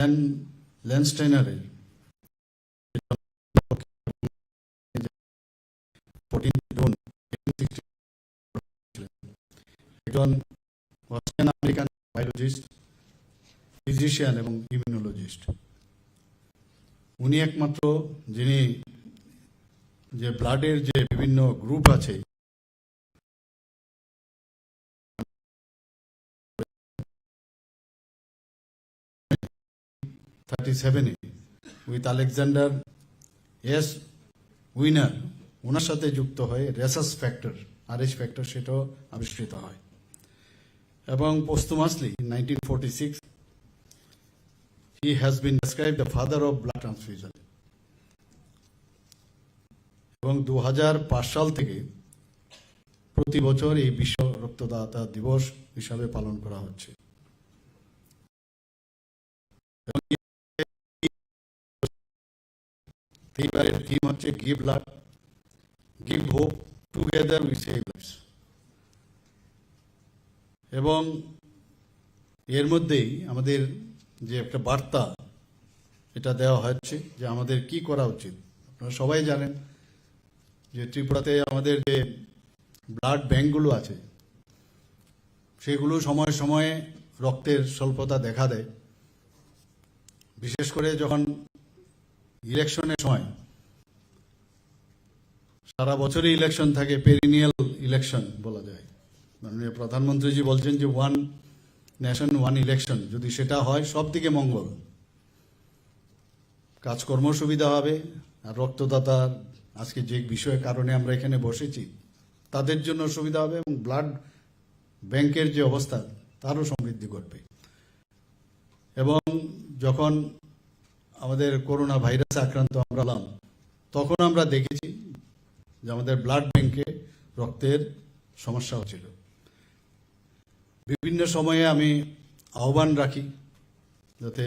ল্যান্ডস্টাইনারের 14 June একজন Australian American biologist, physician এবং immunologist. উনি একমাত্র যিনি যে ব্লাডের যে বিভিন্ন গ্রুপ আছে উইথ আলেকজান্ডার এস উইনার, ওনার সাথে যুক্ত হয়ে রেসাস ফ্যাক্টর, RH ফ্যাক্টর, সেটাও আবিষ্কৃত হয়। এবং পোস্টুমাসলি in 1946 he has been described the father of blood transfusion। এবং 2005 সাল থেকে প্রতি বছর এই বিশ্ব রক্তদাতা দিবস হিসাবে পালন করা হচ্ছে। এইবারের থিম হচ্ছে give blood, give hope, together we save lives. এবং এর মধ্যেই আমাদের যে একটা বার্তা এটা দেওয়া হচ্ছে যে আমাদের কি করা উচিত। আপনারা সবাই জানেন যে ত্রিপুরাতে আমাদের যে ব্লাড ব্যাঙ্কগুলো আছে সেগুলো সময়ে সময়ে রক্তের স্বল্পতা দেখা দেয়। বিশেষ করে যখন ইলেকশনের সময়, সারা বছরই ইলেকশন থাকে, পেরিনিয়াল ইলেকশন বলা যায়। মাননীয় প্রধানমন্ত্রীজি বলছেন যে 1 নেশন 1 ইলেকশন, যদি সেটা হয় সব দিকে মঙ্গল, কাজকর্ম সুবিধা হবে, আর রক্তদাতা আজকে যে বিষয়ের কারণে আমরা এখানে বসেছি তাদের জন্য সুবিধা হবে, এবং ব্লাড ব্যাংকের যে অবস্থা তারও সমৃদ্ধি ঘটবে। এবং যখন আমাদের করোনা ভাইরাসে আক্রান্ত আমরা হলাম, তখন আমরা দেখেছি যে আমাদের ব্লাড ব্যাংকে রক্তের সমস্যা হচ্ছিল। বিভিন্ন সময়ে আমি আহ্বান রাখি যাতে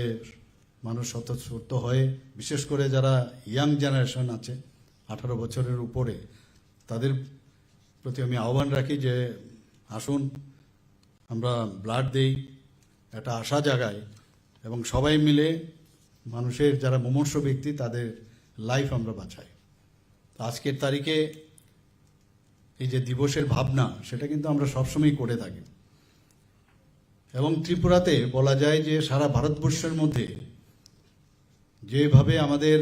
মানুষ স্বতঃস্ফূর্ত হয়ে, বিশেষ করে যারা ইয়াং জেনারেশন আছে 18 বছরের উপরে, তাদের প্রতি আমি আহ্বান রাখি যে আসুন আমরা ব্লাড দেই, একটা আশা জাগায়, এবং সবাই মিলে মানুষের যারা মুমূর্ষু ব্যক্তি তাদের লাইফ আমরা বাঁচাই। আজকের তারিখে এই যে দিবসের ভাবনা, সেটা কিন্তু আমরা সবসময় করে থাকি। এবং ত্রিপুরাতে বলা যায় যে সারা ভারতবর্ষের মধ্যে যেভাবে আমাদের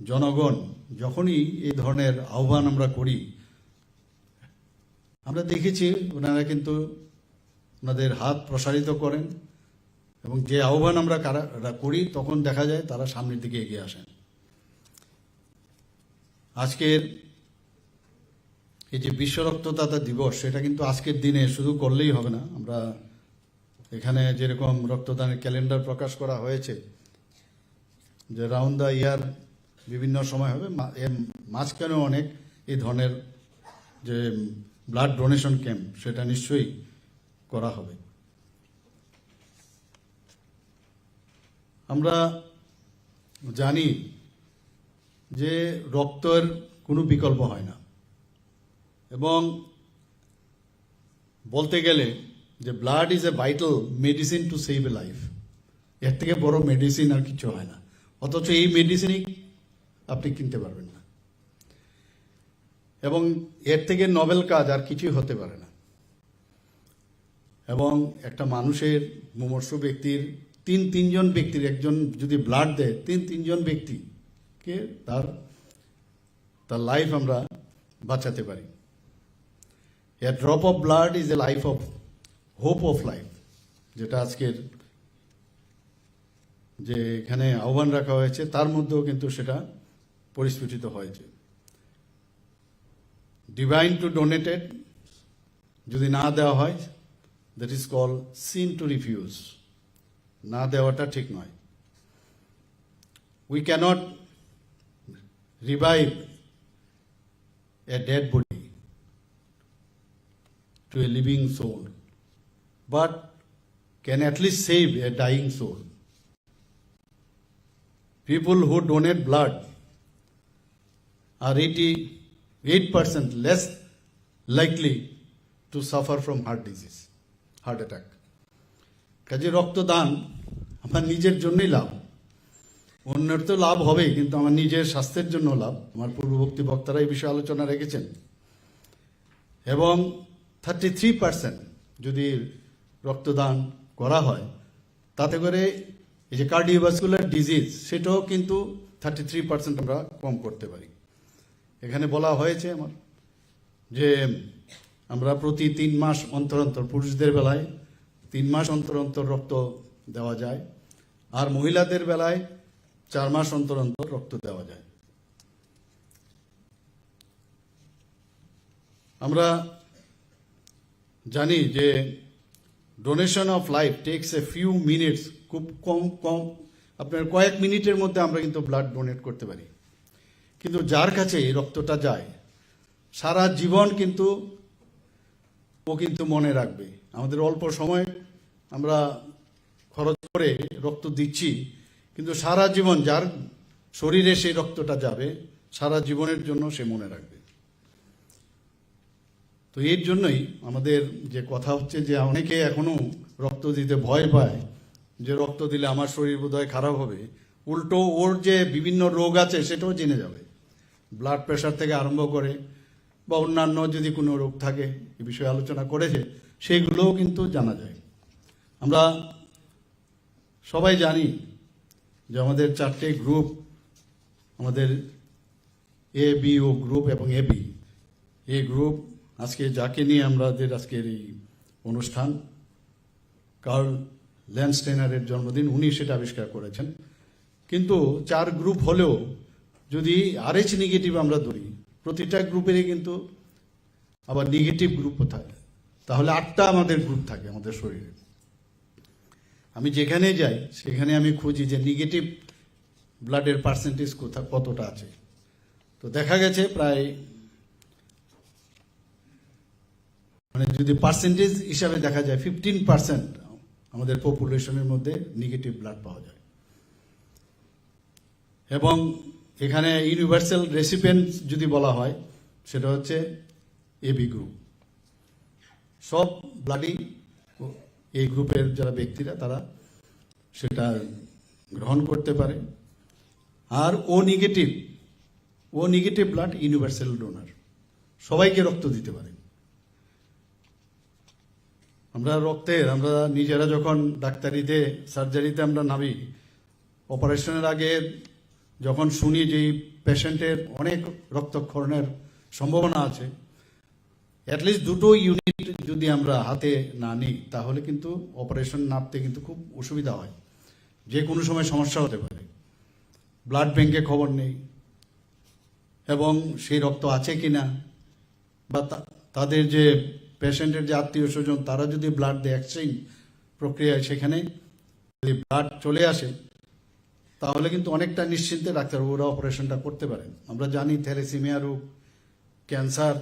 জনগণ যখনই এই ধরনের আহ্বান আমরা করি, আমরা দেখেছি ওনারা কিন্তু ওনাদের হাত প্রসারিত করেন, এবং যে আহ্বান আমরা করি তখন দেখা যায় তারা সামনের দিকে এগিয়ে আসেন। আজকের এই যে বিশ্ব রক্তদাতা দিবস, সেটা কিন্তু আজকের দিনে শুধু করলেই হবে না। আমরা এখানে যেরকম রক্তদানের ক্যালেন্ডার প্রকাশ করা হয়েছে যে রাউন্ড দ্য ইয়ার বিভিন্ন সময় হবে, মাঝখানেও অনেক এই ধরনের যে ব্লাড ডোনেশন ক্যাম্প, সেটা নিশ্চয়ই করা হবে। আমরা জানি যে রক্তের কোনো বিকল্প হয় না, এবং বলতে গেলে যে blood is a vital medicine to save A life. এর থেকে বড় মেডিসিন আর কিছু হয় না, অথচ এই মেডিসিনই আপনি কিনতে পারবেন না, এবং এর থেকে নোবেল কাজ আর কিছুই হতে পারে না। এবং একটা মানুষের, মুমূর্ষু ব্যক্তির, তিনজন ব্যক্তির, একজন যদি ব্লাড দেয়, তিনজন ব্যক্তিকে তার লাইফ আমরা বাঁচাতে পারি। এ drop of blood is a life of hope of life, যেটা আজকের যে এখানে আহ্বান রাখা হয়েছে তার মধ্যেও কিন্তু সেটা পরিস্ফুটিত হয়েছে। ডিভাইন টু ডোনেটেড যদি না দেওয়া হয়, that is call sin to refuse. না দেওয়াটা ঠিক নয়। We cannot revive a dead body to a living soul, but can at least save a dying soul. People who donate blood are 88% less likely to suffer from heart disease, heart attack. কাজে রক্তদান আমার নিজের জন্যই লাভ, অন্যের তো লাভ হবেই, কিন্তু আমার নিজের স্বাস্থ্যের জন্য লাভ। আমার পূর্ববর্তী বক্তারা এই বিষয়ে আলোচনা রেখেছেন। এবং 33% যদি রক্তদান করা হয়, তাতে করে এই যে কার্ডিওভাস্কুলার ডিজিজ সেটাও কিন্তু 33% আমরা কম করতে পারি। এখানে বলা হয়েছে আমার যে আমরা প্রতি 3 মাস অন্তর অন্তর, পুরুষদের বেলায় 3 মাস অন্তর অন্তর রক্ত দেওয়া যায়, আর মহিলাদের বেলায় 4 মাস অন্তর অন্তর রক্ত দেওয়া যায়। আমরা জানি যে donation of life tax a few minutes, খুব কম আপনার কয়েক মিনিটের মধ্যে আমরা কিন্তু ব্লাড ডোনেট করতে পারি। কিন্তু যার কাছে এই রক্তটা যায় সারা জীবন কিন্তু ও কিন্তু মনে রাখবে। আমাদের অল্প সময় আমরা খরচ করে রক্ত দিচ্ছি, কিন্তু সারা জীবন যার শরীরে সেই রক্তটা যাবে সারা জীবনের জন্য সে মনে রাখবে। তো এর জন্যই আমাদের যে কথা হচ্ছে যে অনেকে এখনো রক্ত দিতে ভয় পায়, যে রক্ত দিলে আমার শরীর বোধহয় খারাপ হবে, উল্টো ওর যে বিভিন্ন রোগ আছে সেটাও জেনে যাবে। ব্লাড প্রেশার থেকে আরম্ভ করে বা অন্যান্য যদি কোনো রোগ থাকে, এ বিষয়ে আলোচনা করেছে, সেইগুলোও কিন্তু জানা যায়। আমরা সবাই জানি যে আমাদের 4টে গ্রুপ, আমাদের এ বি ও গ্রুপ এবং এবি। এই গ্রুপ আজকে যাকে নিয়ে আমাদের আজকের এই অনুষ্ঠান, কার্ল ল্যান্ডস্টেইনারের জন্মদিন, উনি সেটা আবিষ্কার করেছেন। কিন্তু 4 গ্রুপ হলেও যদি RH নেগেটিভ আমরা ধরি, প্রতিটা গ্রুপেরই কিন্তু আবার নেগেটিভ গ্রুপও থাকে, তাহলে 8টা আমাদের গ্রুপ থাকে আমাদের শরীরে। আমি যেখানে যাই সেখানে আমি খুঁজি যে নেগেটিভ ব্লাডের পার্সেন্টেজ কতটা আছে। তো দেখা গেছে প্রায়, মানে যদি পার্সেন্টেজ হিসাবে দেখা যায় 15% আমাদের পপুলেশনের মধ্যে নেগেটিভ ব্লাড পাওয়া যায়। এবং এখানে ইউনিভার্সাল রেসিপিয়েন্ট যদি বলা হয় সেটা হচ্ছে এবি গ্রুপ। সব ব্লাডই এই গ্রুপের যারা ব্যক্তিরা তারা সেটা গ্রহণ করতে পারে। আর ও নেগেটিভ ব্লাড ইউনিভার্সাল ডোনার, সবাইকে রক্ত দিতে পারে। আমরা নিজেরা যখন ডাক্তারিতে সার্জারিতে আমরা নামি, অপারেশনের আগে যখন শুনি যে পেশেন্টের অনেক রক্তক্ষরণের সম্ভাবনা আছে, অ্যাটলিস্ট 2টো ইউনিট যদি আমরা হাতে না নিই তাহলে কিন্তু অপারেশন নামতে কিন্তু খুব অসুবিধা হয়, যে কোনো সময় সমস্যা হতে পারে। ব্লাড ব্যাংকে খবর নেই এবং সেই রক্ত আছে কিনা, বা তাদের যে পেশেন্টের যে আত্মীয় স্বজন তারা যদি ব্লাড দেয় এক্সচেঞ্জ প্রক্রিয়ায়, সেখানে যদি ব্লাড চলে আসে তাহলে কিন্তু অনেকটা নিশ্চিন্তে ডাক্তারবাবুরা অপারেশনটা করতে পারেন। আমরা জানি থ্যালাসেমিয়া রোগ, ক্যান্সার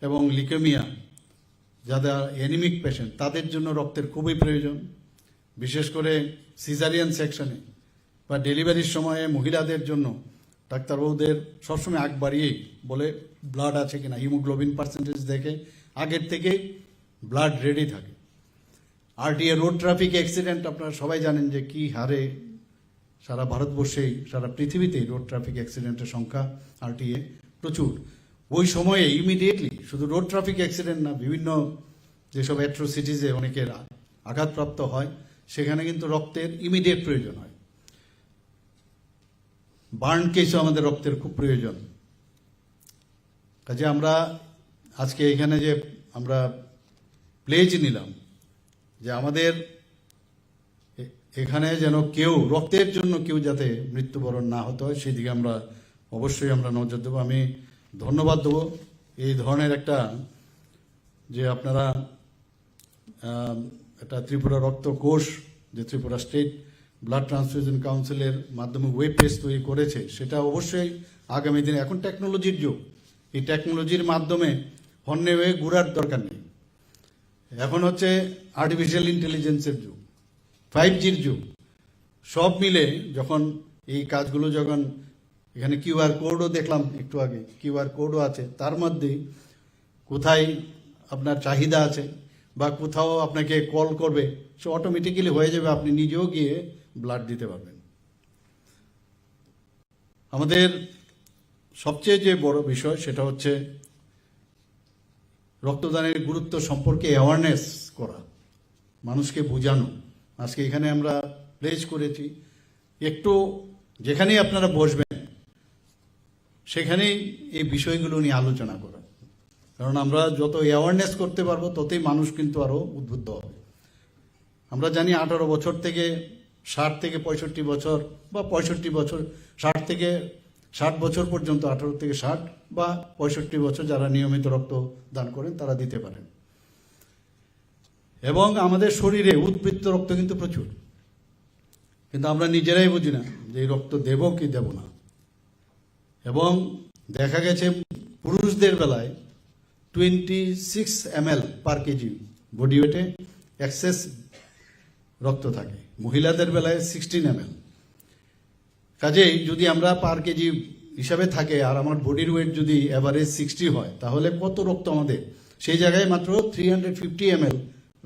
এবং লিউকেমিয়া, যারা অ্যানিমিক পেশেন্ট তাদের জন্য রক্তের খুবই প্রয়োজন। বিশেষ করে সিজারিয়ান সেকশনে বা ডেলিভারির সময়ে মহিলাদের জন্য ডাক্তারবাবুদের সবসময় আগ বাড়িয়েই বলে ব্লাড আছে কিনা, হিমোগ্লোবিন পার্সেন্টেজ দেখে আগের থেকে ব্লাড রেডি থাকে। RTA রোড ট্রাফিক অ্যাক্সিডেন্ট আপনারা সবাই জানেন যে কি হারে সারা ভারতবর্ষেই সারা পৃথিবীতেই রোড ট্রাফিক অ্যাক্সিডেন্টের সংখ্যা RTA প্রচুর। ওই সময়ে ইমিডিয়েটলি, শুধু রোড ট্রাফিক অ্যাক্সিডেন্ট না, বিভিন্ন যেসব অ্যাট্রোসিটিসে অনেকের আঘাতপ্রাপ্ত হয় সেখানে কিন্তু রক্তের ইমিডিয়েট প্রয়োজন হয়। বার্ন কেসও আমাদের রক্তের খুব প্রয়োজন। কাজে আমরা আজকে এখানে যে আমরা প্লেজ নিলাম যে আমাদের এখানে যেন কেউ রক্তের জন্য কেউ যাতে মৃত্যুবরণ না হতে হয় সেদিকে আমরা অবশ্যই আমরা নজর দেবো। আমি ধন্যবাদ দেবো এই ধরনের একটা, যে আপনারা একটা ত্রিপুরা রক্ত কোষ, যে ত্রিপুরা স্টেট ব্লাড ট্রান্সফিউশন কাউন্সিলের মাধ্যমে ওয়েব পেজ তৈরি করেছে, সেটা অবশ্যই আগামী দিনে, এখন টেকনোলজির যুগ, এই টেকনোলজির মাধ্যমে হন্যে হয়ে ঘুরার দরকার নেই। এখন হচ্ছে আর্টিফিশিয়াল ইন্টেলিজেন্সের যুগ, 5Gর যুগ। সব মিলে যখন এই কাজগুলো, যখন এখানে QR কোডও দেখলাম একটু আগে, QR কোডও আছে, তার মধ্যে কোথায় আপনার চাহিদা আছে, বা কোথাও আপনাকে কল করবে, সে অটোমেটিক্যালি হয়ে যাবে, আপনি নিজেও গিয়ে ব্লাড দিতে পারবেন। আমাদের সবচেয়ে যে বড় বিষয় সেটা হচ্ছে রক্তদানের গুরুত্ব সম্পর্কে অ্যাওয়ারনেস করা, মানুষকে বোঝানো। আজকে এখানে আমরা প্লেজ করেছি, একটু যেখানেই আপনারা বসবেন সেখানেই এই বিষয়গুলো নিয়ে আলোচনা করা, কারণ আমরা যত অ্যাওয়ারনেস করতে পারবো ততই মানুষ কিন্তু আরও উদ্বুদ্ধ হবে। আমরা জানি 18 বছর থেকে 60 থেকে 65 বছর বা 65 বছর, 60 থেকে 60 বছর পর্যন্ত, 18 থেকে 60 বা 65 বছর যারা নিয়মিত রক্ত দান করেন তারা দিতে পারেন। এবং আমাদের শরীরে উদ্বৃত্ত রক্ত কিন্তু প্রচুর, কিন্তু আমরা নিজেরাই বুঝি না যে এই রক্ত দেব কি দেব না। এবং দেখা গেছে পুরুষদের বেলায় 26 ml পার কেজি বডি ওয়েটে এক্সেস রক্ত থাকে, মহিলাদের বেলায় 16 ml। কাজেই যদি আমরা পার কেজি হিসাবে থাকে আর আমার বডির ওয়েট যদি অ্যাভারেজ 60 হয়, তাহলে কত রক্ত আমাদের, সেই জায়গায় মাত্র 350 ml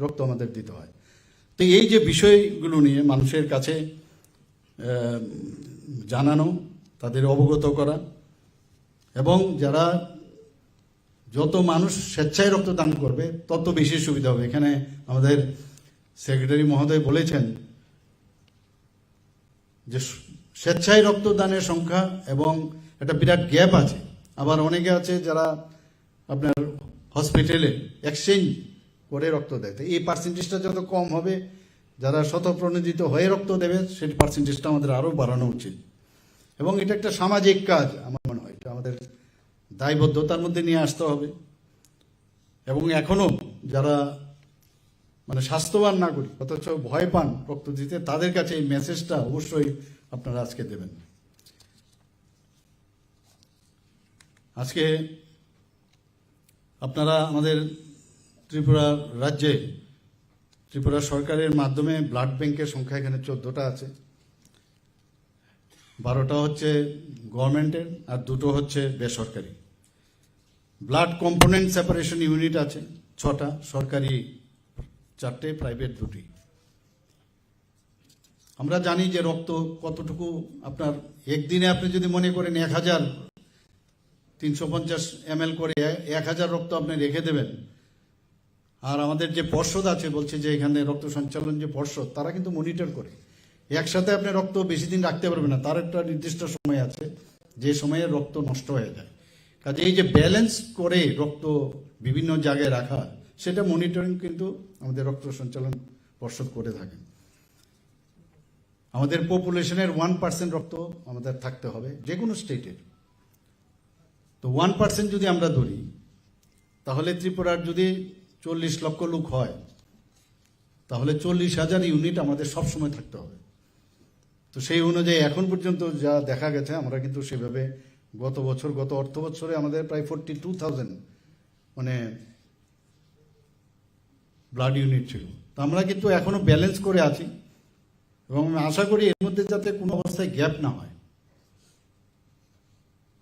রক্ত আমাদের দিতে হয়। তো এই যে বিষয়গুলো নিয়ে মানুষের কাছে জানানো, তাদের অবগত করা, এবং যারা যত মানুষ স্বেচ্ছায় রক্তদান করবে তত বেশি সুবিধা হবে। এখানে আমাদের সেক্রেটারি মহোদয় বলেছেন যে স্বেচ্ছায় রক্তদানের সংখ্যা এবং একটা বিরাট গ্যাপ আছে। আবার অনেকে আছে যারা আপনার হসপিটালে এক্সচেঞ্জ করে রক্ত দেয়, তো এই পার্সেন্টেজটা যত কম হবে, যারা স্বতঃপ্রণোদিত হয়ে রক্ত দেবে সেই পার্সেন্টেজটা আমাদের আরও বাড়ানো উচিত। এবং এটা একটা সামাজিক কাজ, আমার মনে হয় এটা আমাদের দায়বদ্ধতার মধ্যে নিয়ে আসতে হবে। এবং এখনো যারা মানে স্বাস্থ্যবান নাগরিক অথচ ভয় পান রক্ত দিতে, তাদের কাছে এই মেসেজটা অবশ্যই আপনারা আজকে দেবেন। আজকে আপনারা আমাদের ত্রিপুরা রাজ্যে, ত্রিপুরা সরকারের মাধ্যমে ব্লাড ব্যাংকের সংখ্যা এখানে 14টা আছে, 12টা হচ্ছে গভর্নমেন্টের আর 2টো হচ্ছে বেসরকারি। ব্লাড কম্পোনেন্ট সেপারেশন ইউনিট আছে 6টা, সরকারি 4টে, প্রাইভেট 2টি। আমরা জানি যে রক্ত কতটুকু, আপনার একদিনে আপনি যদি মনে করেন 1350 ml করে 1000 রক্ত আপনি রেখে দেবেন, আর আমাদের যে পর্ষদ আছে বলছে যে এখানে রক্ত সঞ্চালন যে পর্ষদ, তারা কিন্তু মনিটর করে। একসাথে আপনি রক্ত বেশি দিন রাখতে পারবেন না, তার একটা নির্দিষ্ট সময় আছে যে সময়ে রক্ত নষ্ট হয়ে যায়। কাজে এই যে ব্যালেন্স করে রক্ত বিভিন্ন জায়গায় রাখা, সেটা মনিটরিং কিন্তু আমাদের রক্ত সঞ্চালন পর্ষদ করে থাকেন। আমাদের পপুলেশনের 1% রক্ত আমাদের থাকতে হবে যে কোনো স্টেটের। তো 1% যদি আমরা ধরি, তাহলে ত্রিপুরার যদি 40 লক্ষ লোক হয়, তাহলে 40,000 ইউনিট আমাদের সবসময় থাকতে হবে। তো সেই অনুযায়ী এখন পর্যন্ত যা দেখা গেছে, আমরা কিন্তু সেভাবে গত বছর, গত অর্থ বছরে আমাদের প্রায় 42,000 মানে ব্লাড ইউনিট ছিল। তো আমরা কিন্তু এখনো ব্যালেন্স করে আছি, এবং আমি আশা করি এর মধ্যে যাতে কোনো অবস্থায় গ্যাপ না হয়।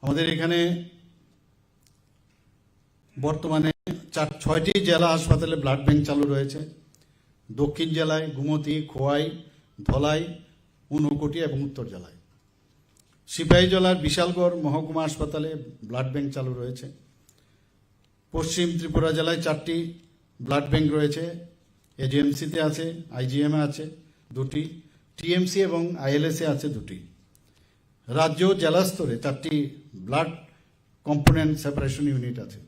আমাদের এখানে বর্তমানে 6টি জেলা হাসপাতালে ব্লাড ব্যাংক চালু রয়েছে। দক্ষিণ জেলায় গুমতি, খোয়াই, ধলাই, ঊনকোটি এবং উত্তর জেলায়। সিপাহীজলার বিশালগড় মহকুমা হাসপাতালে ব্লাড ব্যাংক চালু রয়েছে। পশ্চিম ত্রিপুরা জেলায় 4টি ব্লাড ব্যাংক রয়েছে, এজিএমসিতে আছে, আইজিএমে আছে 2টি, টিএমসি এবং আইএলএসে আছে 2টি। রাজ্য জেলা স্তরে 4টি ব্লাড কম্পোনেন্ট সেপারেশন ইউনিট আছে।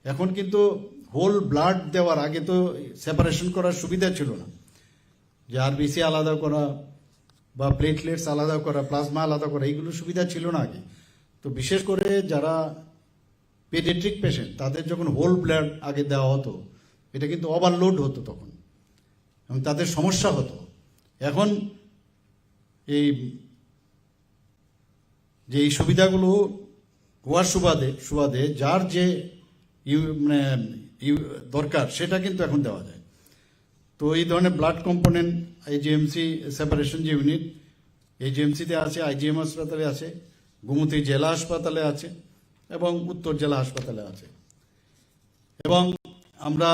এখন কিন্তু হোল ব্লাড দেওয়ার আগে তো সেপারেশন করার সুবিধা ছিল না, যে আরবিসি আলাদা করা বা প্লেটলেটস আলাদা করা, প্লাজমা আলাদা করা, এইগুলো সুবিধা ছিল না আগে। তো বিশেষ করে যারা পেডিয়াট্রিক পেশেন্ট, তাদের যখন হোল ব্লাড আগে দেওয়া হতো, এটা কিন্তু ওভারলোড হতো তখন, এবং তাদের সমস্যা হতো। এখন এই যে এই সুবিধাগুলো হওয়ার সুবাদে যার যে দরকার সেটা কিন্তু এখন দেওয়া যায়। তো এই ধরনের ব্লাড কম্পোনেন্ট আইজিএমসি সেপারেশন যে ইউনিট, এইচএমসিতে আছে, আইজিএম হাসপাতালে আছে, গুমতি জেলা হাসপাতালে আছে এবং উত্তর জেলা হাসপাতালে আছে। এবং আমরা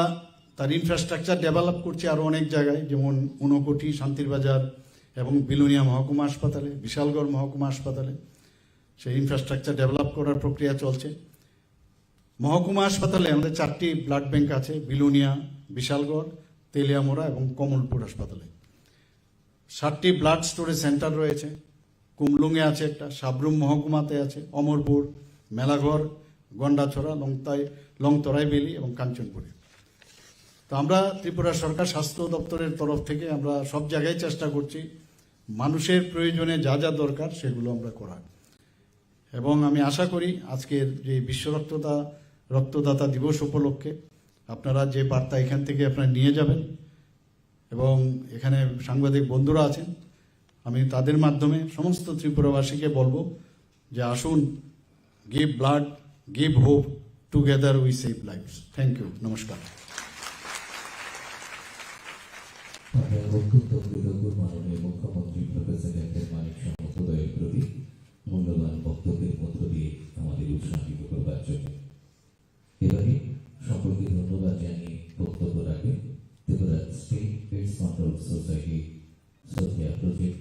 তার ইনফ্রাস্ট্রাকচার ডেভেলপ করছে আরও অনেক জায়গায়, যেমন ঊনকোটি, শান্তির বাজার এবং বিলোনিয়া মহকুমা হাসপাতালে, বিশালগড় মহকুমা হাসপাতালে সেই ইনফ্রাস্ট্রাকচার ডেভেলপ করার প্রক্রিয়া চলছে। মহকুমা হাসপাতালে আমাদের 4টি ব্লাড ব্যাংক আছে, বিলোনিয়া, বিশালগড়, তেলিয়ামোড়া এবং কমলপুর হাসপাতালে। 7টি ব্লাড স্টোরেজ সেন্টার রয়েছে, কুমলুঙে আছে একটা, সাবরুম মহকুমাতে আছে, অমরপুর, মেলাঘর, গন্ডাছড়া, লংতরাই বেলি এবং কাঞ্চনপুরে। তো আমরা ত্রিপুরা সরকার স্বাস্থ্য দপ্তরের তরফ থেকে আমরা সব জায়গায় চেষ্টা করছি মানুষের প্রয়োজনে যা যা দরকার সেগুলো আমরা করার। এবং আমি আশা করি আজকের যে বিশ্ব রক্তদাতা দিবস উপলক্ষে আপনারা যে বার্তা এখান থেকে আপনারা নিয়ে যাবেন এবং এখানে সাংবাদিক বন্ধুরা আছেন, আমি তাদের মাধ্যমে সমস্ত ত্রিপুরাবাসীকে বলবো যে আসুন, give blood, give hope, together we save lives. Thank you, নমস্কার। মাননীয় মুখ্যমন্ত্রী প্রফেসর ডক্টর মানিক মহোদয়ের প্রতি মূল্যবান বক্তব্যের মধ্য দিয়ে আমাদের উৎসাহিত করবার জন্য এবারে সকলকে ধন্যবাদ জানিয়ে বক্তব্য রাখে Tripura state pets control society Sophia project